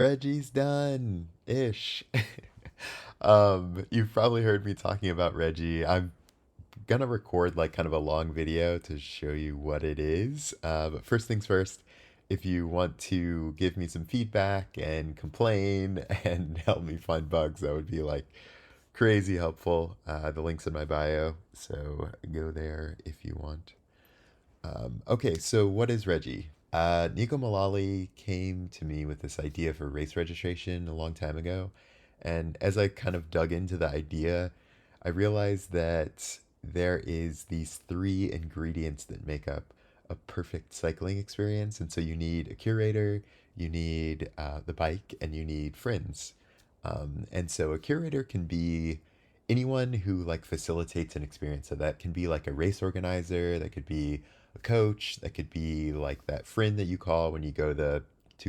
Reggie's done ish. You've probably heard me talking about Reggie. I'm gonna record like kind of a long video to show you what it is. But first things first, if you want to give me some feedback and complain and help me find bugs, that would be like crazy helpful. The link's in my bio, so go there if you want. Okay, so what is Reggie? Nico Malali came to me with this idea for race registration a long time ago. And as I kind of dug into the idea, I realized that there is these three ingredients that make up a perfect cycling experience. And so you need a curator, you need the bike, and you need friends. And so a curator can be anyone who like facilitates an experience. So that can be like a race organizer, that could be a coach, that could be like that friend that you call when you go to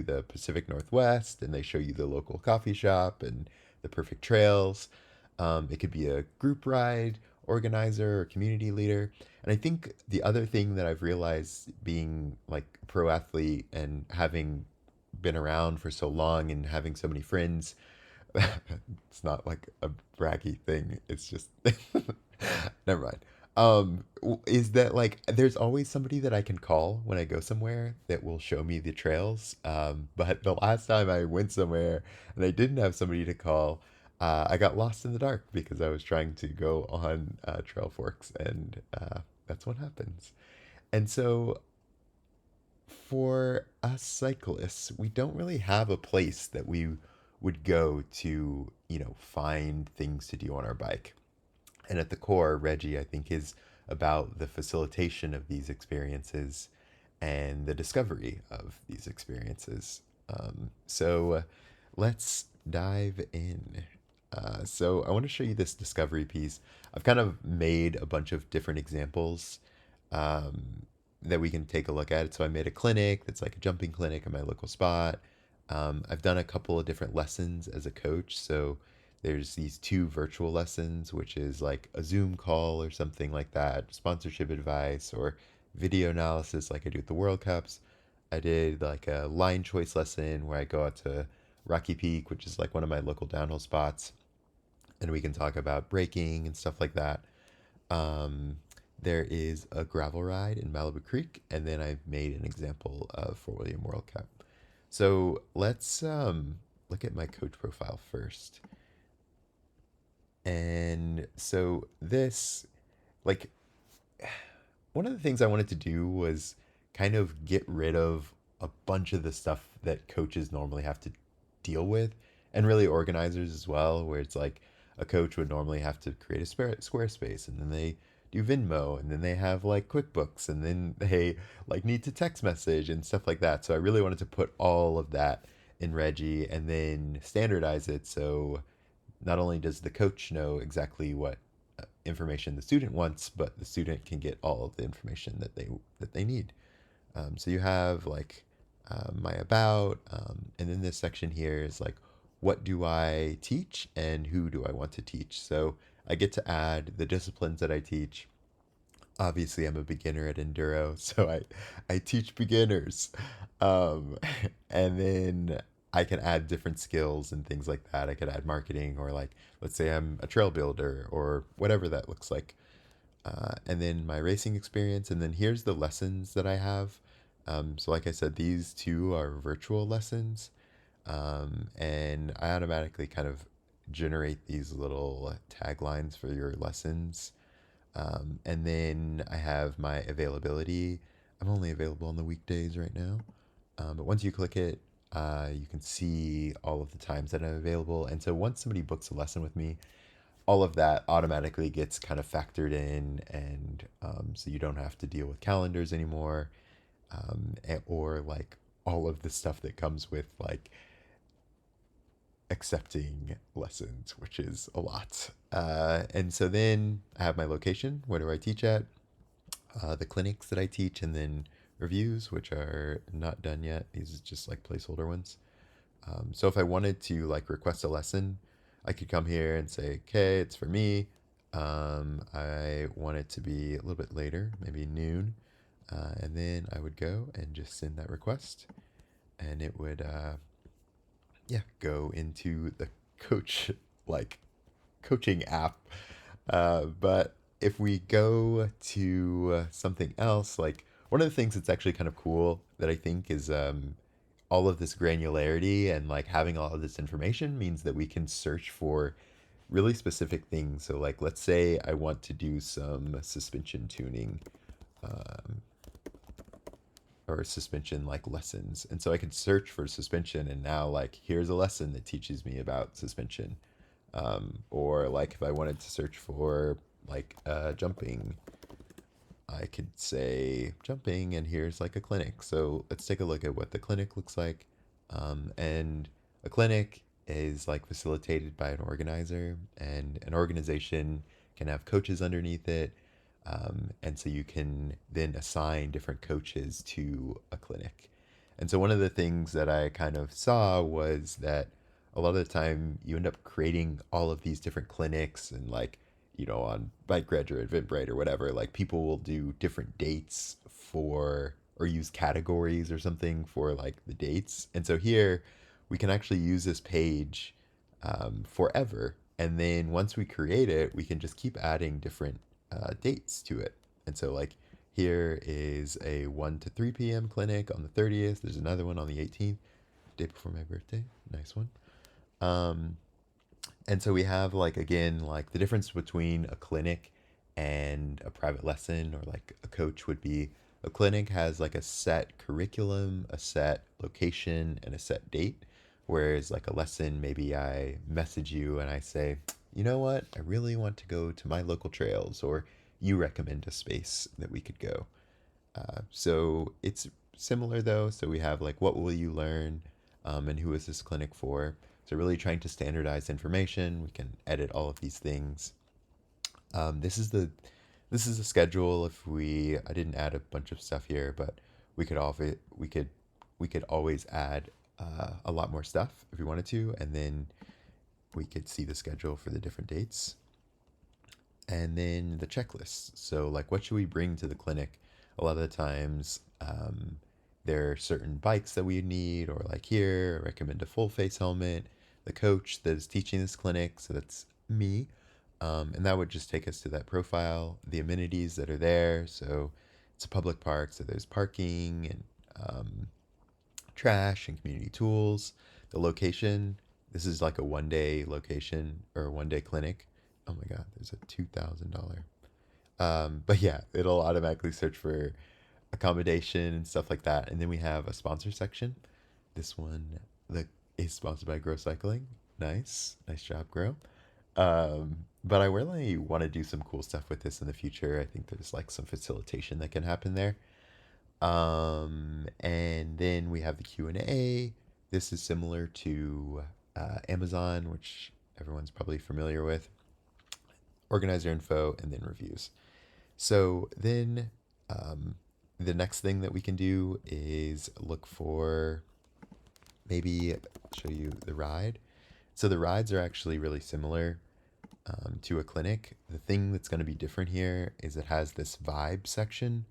the Pacific Northwest and they show you the local coffee shop and the perfect trails. It could be a group ride organizer or community leader. And I think the other thing that I've realized being like a pro athlete and having been around for so long and having so many friends, it's not like a braggy thing. It's just never mind. Is that like there's always somebody that I can call when I go somewhere that will show me the trails. But the last time I went somewhere and I didn't have somebody to call, I got lost in the dark because I was trying to go on trail forks, and that's what happens. And so for us cyclists, we don't really have a place that we would go to, find things to do on our bike. And at the core, Reggie, I think, is about the facilitation of these experiences and the discovery of these experiences. So let's dive in. So I want to show you this discovery piece. I've kind of made a bunch of different examples um, that we can take a look at. So I made a clinic that's like a jumping clinic in my local spot. I've done a couple of different lessons as a coach. So there's these two virtual lessons, which is like a Zoom call or something like that, sponsorship advice or video analysis like I do at the World Cups. I did like a line choice lesson where I go out to Rocky Peak, which is like one of my local downhill spots, and we can talk about braking and stuff like that. Um, there is a gravel ride in Malibu Creek, and then I've made an example of Fort William World Cup. So let's look at my coach profile first. And so this, like, one of the things I wanted to do was kind of get rid of a bunch of the stuff that coaches normally have to deal with, and really organizers as well, where it's like a coach would normally have to create a Squarespace, and then they do Venmo, and then they have like QuickBooks, and then they like need to text message and stuff like that. So I really wanted to put all of that in Reggie and then standardize it so not only does the coach know exactly what information the student wants, but the student can get all of the information that they need. So you have like my about, and then this section here is like what do I teach and who do I want to teach. So I get to add the disciplines that I teach. Obviously, I'm a beginner at enduro, so I teach beginners, um, and then I can add different skills and things like that. I could add marketing, or like let's say I'm a trail builder or whatever that looks like, and then my racing experience, and then here's the lessons that I have. So like I said, these two are virtual lessons, and I automatically kind of generate these little taglines for your lessons. And then I have my availability. I'm only available on the weekdays right now. But once you click it, you can see all of the times that I'm available. And so once somebody books a lesson with me, all of that automatically gets kind of factored in. And so you don't have to deal with calendars anymore, or like all of the stuff that comes with like accepting lessons, which is a lot. And so then I have my location. Where do I teach at? The clinics that I teach, and then reviews, which are not done yet. These are just like placeholder ones. So if I wanted to like request a lesson, I could come here and say, okay, it's for me. I want it to be a little bit later, maybe noon. And then I would go and just send that request, and it would yeah, go into the coach like coaching app. But if we go to something else, like one of the things that's actually kind of cool that I think is all of this granularity and like having all of this information means that we can search for really specific things. So, like, let's say I want to do some suspension tuning or suspension like lessons. And so I could search for suspension, and now, like, here's a lesson that teaches me about suspension. Or, like, if I wanted to search for like jumping, I could say jumping, and here's like a clinic. So let's take a look at what the clinic looks like. And a clinic is like facilitated by an organizer, and an organization can have coaches underneath it. And so you can then assign different coaches to a clinic. And so one of the things that I kind of saw was that a lot of the time you end up creating all of these different clinics and like on Bike or Eventbrite or whatever, like people will do different dates for or use categories or something for like the dates. And so here we can actually use this page forever. And then once we create it, we can just keep adding different dates to it. And so, like, here is a 1 to 3 p.m. clinic on the 30th. There's another one on the 18th, day before my birthday. Nice one. Um, and so we have like again like the difference between a clinic and a private lesson or like a coach would be a clinic has like a set curriculum, a set location, and a set date. Whereas like a lesson, maybe I message you and I say, you know what, I really want to go to my local trails, or you recommend a space that we could go. So it's similar though. So we have like what will you learn, and who is this clinic for? So really trying to standardize information. We can edit all of these things. Um, this is the this is a schedule. If we I didn't add a bunch of stuff here, but we could all we could always add a lot more stuff if we wanted to, and then we could see the schedule for the different dates. And then the checklist. So, like, what should we bring to the clinic? A lot of the times, there are certain bikes that we need, or like here, I recommend a full face helmet. The coach that is teaching this clinic, so that's me. And that would just take us to that profile, the amenities that are there. So, it's a public park, so there's parking and trash and community tools. The location, this is like a 1 day location or a 1 day clinic. Oh my God, there's a $2,000. But yeah, it'll automatically search for accommodation and stuff like that. And then we have a sponsor section. This one that is sponsored by Grow Cycling. Nice. Nice job, Grow. But I really want to do some cool stuff with this in the future. I think there's like some facilitation that can happen there. And then we have the Q&A. This is similar to Amazon, which everyone's probably familiar with. Organizer info, and then reviews. So then the next thing that we can do is look for maybe show you the ride. So the rides are actually really similar to a clinic. The thing that's going to be different here is it has this vibe section.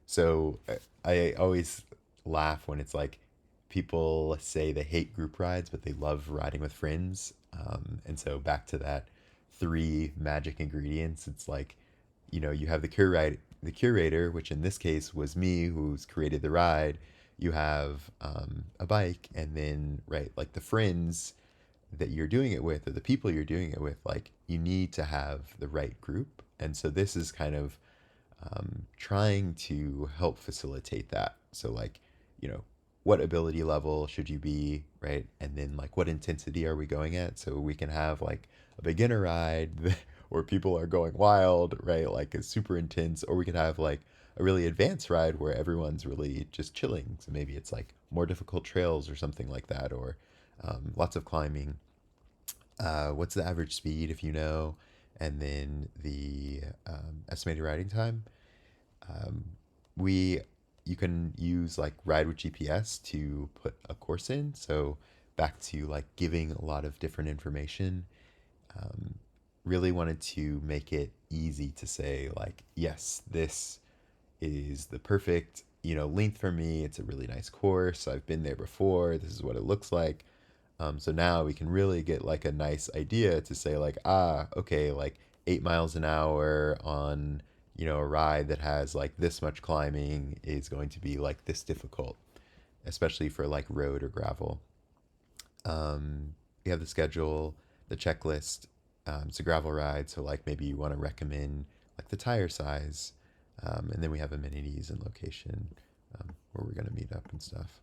So I always laugh when it's like people say they hate group rides, but they love riding with friends. And so back to that three magic ingredients, it's like, you have the curator, which in this case was me who's created the ride. You have a bike, and then right, like the friends that you're doing it with or the people you're doing it with, like you need to have the right group. And so this is kind of trying to help facilitate that. So, like, you know, what ability level should you be, right? And then, like, what intensity are we going at? So we can have like a beginner ride where people are going wild, right? Like, it's super intense, or we could have like a really advanced ride where everyone's really just chilling. So maybe it's like more difficult trails or something like that, or lots of climbing. What's the average speed if you know? And then the estimated riding time. Um, we You can use like ride with GPS to put a course in. So back to like giving a lot of different information. Um, really wanted to make it easy to say like, yes, this is the perfect length for me. It's a really nice course. I've been there before. This is what it looks like. So now we can really get like a nice idea to say like, okay, like 8 miles an hour on, a ride that has like this much climbing is going to be like this difficult, especially for like road or gravel. We have the schedule, the checklist. It's a gravel ride, so like maybe you want to recommend like the tire size, and then we have amenities and location, where we're gonna meet up and stuff.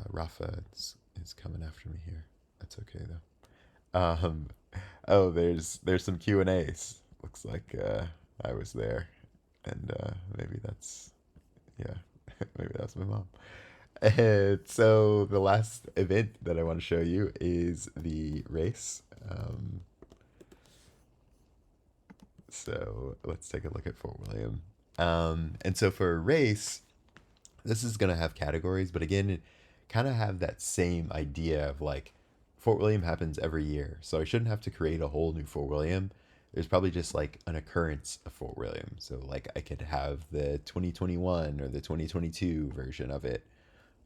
Rafa is coming after me here. That's okay though. Oh, there's some Q and A's. Looks like I was there, and maybe that's yeah, maybe that's my mom. And so the last event that I want to show you is the race. So let's take a look at Fort William. And so for a race, this is gonna have categories, but again, kind of have that same idea of like Fort William happens every year, so I shouldn't have to create a whole new Fort William. There's probably just like an occurrence of Fort William, so like I could have the 2021 or the 2022 version of it.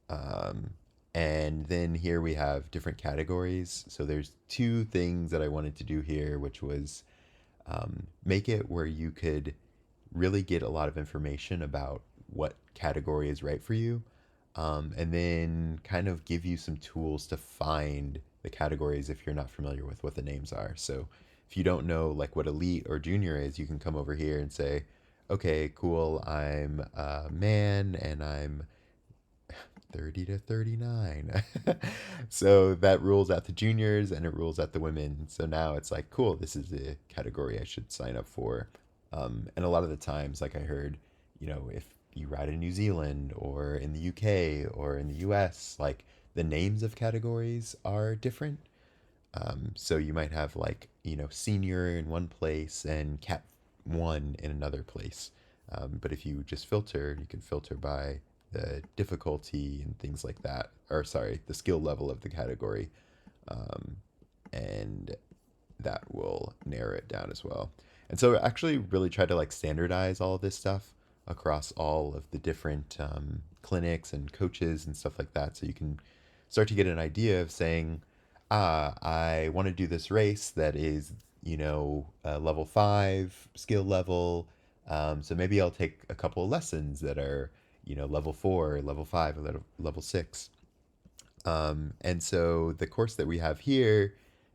Um, and then here we have different categories. So there's two things that I wanted to do here, which was make it where you could really get a lot of information about what category is right for you, and then kind of give you some tools to find the categories if you're not familiar with what the names are. So if you don't know like what elite or junior is, you can come over here and say, okay, cool, I'm a man and I'm 30 to 39. So that rules out the juniors and it rules out the women. So now it's like, cool, this is the category I should sign up for. And a lot of the times, like I heard, if you ride in New Zealand or in the UK or in the US, like the names of categories are different. So you might have like, senior in one place and cat one in another place. But if you just filter, you can filter by the difficulty and things like that, or sorry, the skill level of the category. Um, and that will narrow it down as well. And so I actually really try to like standardize all of this stuff across all of the different clinics and coaches and stuff like that. So you can start to get an idea of saying, I want to do this race that is, level five skill level. So maybe I'll take a couple of lessons that are, level four, level five, or level six. And so the course that we have here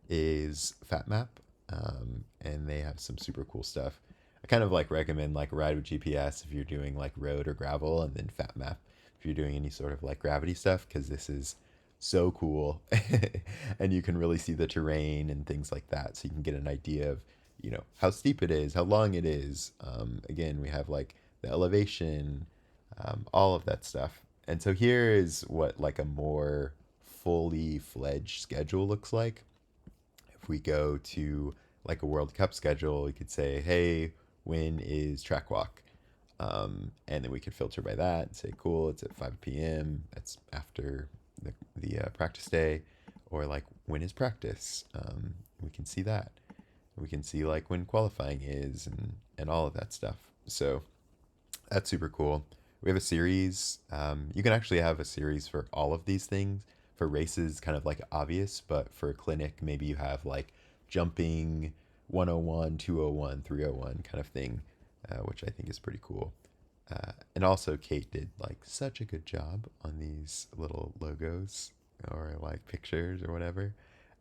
is FatMap, and they have some super cool stuff. I kind of like recommend like Ride with GPS if you're doing like road or gravel, and then FatMap if you're doing any sort of like gravity stuff, because this is so cool, and you can really see the terrain and things like that, so you can get an idea of how steep it is, how long it is. Again, we have like the elevation, all of that stuff. And so here is what like a more fully fledged schedule looks like. If we go to like a World Cup schedule, we could say, hey, when is track walk? And then we could filter by that and say, cool, it's at 5 p.m. That's after the practice day. Or like, when is practice? We can see that. We can see like when qualifying is and all of that stuff. So that's super cool. We have a series. You can actually have a series for all of these things. For races, kind of like obvious, but for a clinic, maybe you have like jumping 101, 201, 301 kind of thing, which I think is pretty cool. And also, Kate did like such a good job on these little logos or like pictures or whatever.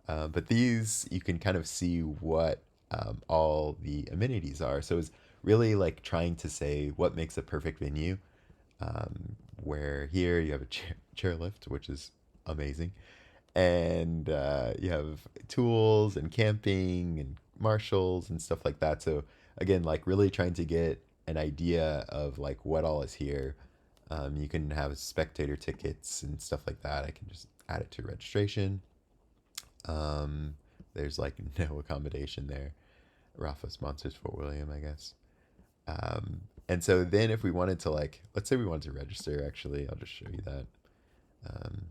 But these, you can kind of see what all the amenities are. So it's really like trying to say what makes a perfect venue. Where here you have a chairlift, which is amazing, and you have tools and camping and marshals and stuff like that. So again, like really trying to get an idea of like what all is here. You can have spectator tickets and stuff like that. I can just add it to registration. Um, there's like no accommodation there. Rafa sponsors Fort William, I guess. And so then if we wanted to like, let's say we wanted to register, actually, I'll just show you that.